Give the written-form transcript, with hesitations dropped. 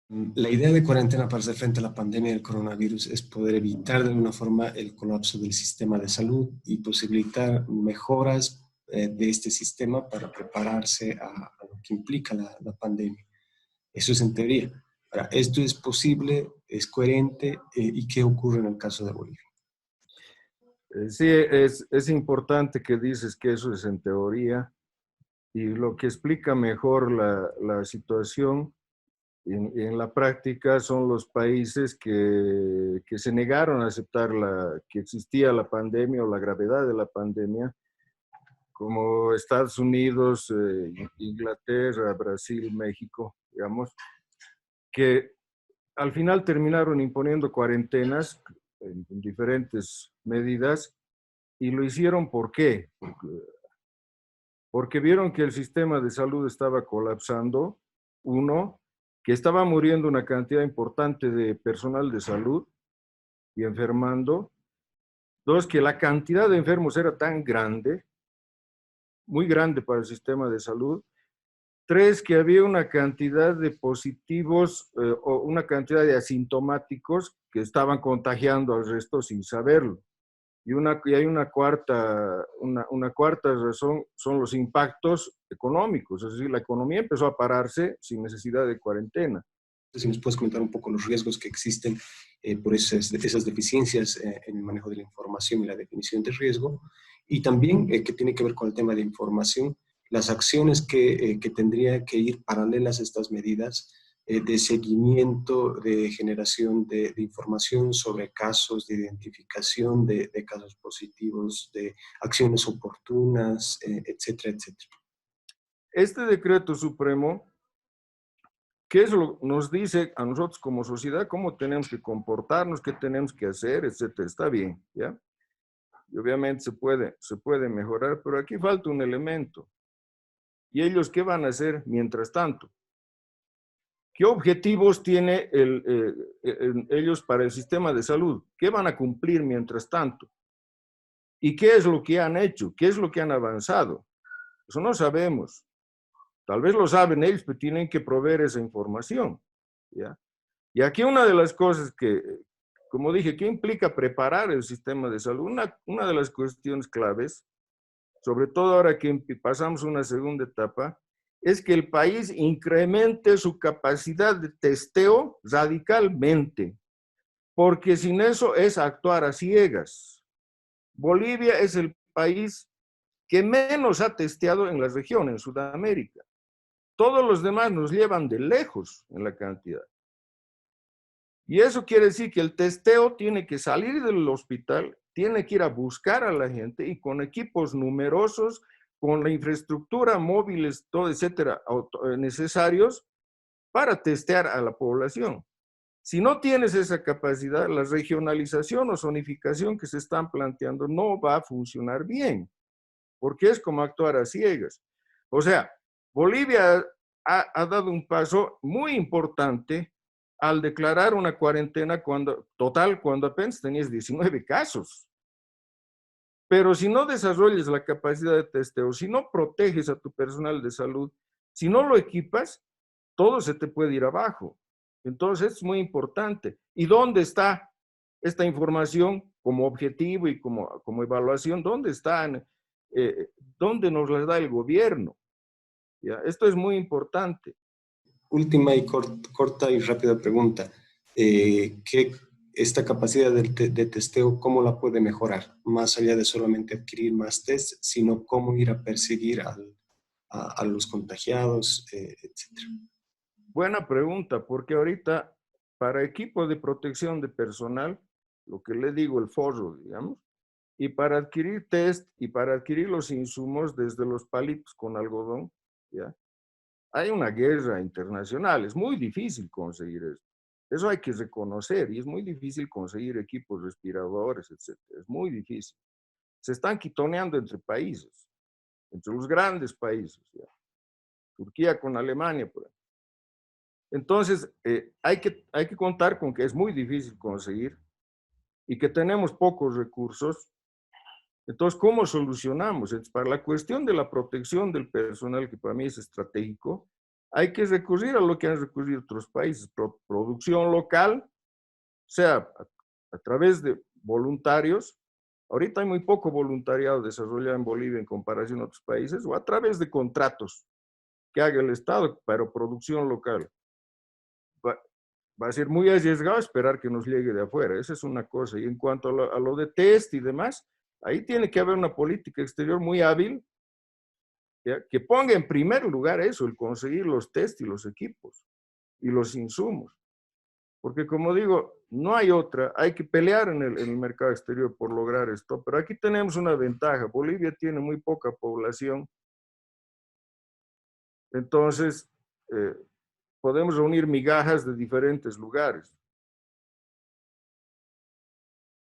La idea de cuarentena para hacer frente a la pandemia del coronavirus es poder evitar de alguna forma el colapso del sistema de salud y posibilitar mejoras de este sistema para prepararse a lo que implica la pandemia. Eso es en teoría. Ahora, ¿esto es posible, es coherente y qué ocurre en el caso de Bolivia? Sí, es importante que dices que eso es en teoría y lo que explica mejor la situación en la práctica son los países que se negaron a aceptar que existía la pandemia o la gravedad de la pandemia, como Estados Unidos, Inglaterra, Brasil, México, digamos, que al final terminaron imponiendo cuarentenas en diferentes medidas y lo hicieron ¿por qué? Porque vieron que el sistema de salud estaba colapsando, uno, que estaba muriendo una cantidad importante de personal de salud y enfermando, dos, que la cantidad de enfermos era tan grande, muy grande para el sistema de salud, tres, que había una cantidad de positivos o una cantidad de asintomáticos que estaban contagiando al resto sin saberlo. Y hay una cuarta razón, son los impactos económicos, es decir, la economía empezó a pararse sin necesidad de cuarentena. Si nos puedes comentar un poco los riesgos que existen por esas deficiencias en el manejo de la información y la definición de riesgo, y también que tiene que ver con el tema de información, las acciones que tendría que ir paralelas a estas medidas de seguimiento, de generación de información sobre casos, de identificación de casos positivos, de acciones oportunas, etcétera, etcétera. Este decreto supremo, ¿qué es lo nos dice a nosotros como sociedad cómo tenemos que comportarnos, qué tenemos que hacer, etcétera? Está bien, ¿ya? Y obviamente se puede mejorar, pero aquí falta un elemento. ¿Y ellos qué van a hacer mientras tanto? ¿Qué objetivos tiene ellos para el sistema de salud? ¿Qué van a cumplir mientras tanto? ¿Y qué es lo que han hecho? ¿Qué es lo que han avanzado? Eso no sabemos. Tal vez lo saben ellos, pero tienen que proveer esa información, ¿ya? Y aquí una de las cosas que, como dije, ¿qué implica preparar el sistema de salud? Una de las cuestiones claves, sobre todo ahora que pasamos una segunda etapa, es que el país incremente su capacidad de testeo radicalmente, porque sin eso es actuar a ciegas. Bolivia es el país que menos ha testeado en la región, en Sudamérica. Todos los demás nos llevan de lejos en la cantidad. Y eso quiere decir que el testeo tiene que salir del hospital, tiene que ir a buscar a la gente y con equipos numerosos, con la infraestructura, móviles, todo, etcétera, necesarios para testear a la población. Si no tienes esa capacidad, la regionalización o zonificación que se están planteando no va a funcionar bien, porque es como actuar a ciegas. O sea, Bolivia ha dado un paso muy importante al declarar una cuarentena total cuando apenas tenías 19 casos. Pero si no desarrollas la capacidad de testeo, si no proteges a tu personal de salud, si no lo equipas, todo se te puede ir abajo. Entonces es muy importante. ¿Y dónde está esta información como objetivo y como evaluación? ¿Dónde están? ¿Dónde nos las da el gobierno? ¿Ya? Esto es muy importante. Última y corta y rápida pregunta. Esta capacidad de testeo, ¿cómo la puede mejorar? Más allá de solamente adquirir más test, sino cómo ir a perseguir a los contagiados, etcétera. Buena pregunta, porque ahorita para equipo de protección de personal, lo que le digo, el forro, digamos, y para adquirir test y para adquirir los insumos desde los palitos con algodón, ¿ya? Hay una guerra internacional, es muy difícil conseguir esto. Eso hay que reconocer y es muy difícil conseguir equipos respiradores, etcétera. Es muy difícil. Se están quitoneando entre países, entre los grandes países, ¿ya? Turquía con Alemania, por ejemplo. Entonces, hay que contar con que es muy difícil conseguir y que tenemos pocos recursos. Entonces, ¿cómo solucionamos? Entonces, para la cuestión de la protección del personal, que para mí es estratégico, hay que recurrir a lo que han recurrido otros países, producción local, sea a través de voluntarios. Ahorita hay muy poco voluntariado desarrollado en Bolivia en comparación a otros países, o a través de contratos que haga el Estado, pero producción local. Va a ser muy arriesgado esperar que nos llegue de afuera, esa es una cosa. Y en cuanto a lo de test y demás, ahí tiene que haber una política exterior muy hábil, ¿ya?, que ponga en primer lugar eso, el conseguir los test y los equipos y los insumos. Porque como digo, no hay otra, hay que pelear en el mercado exterior por lograr esto, pero aquí tenemos una ventaja, Bolivia tiene muy poca población, entonces podemos reunir migajas de diferentes lugares.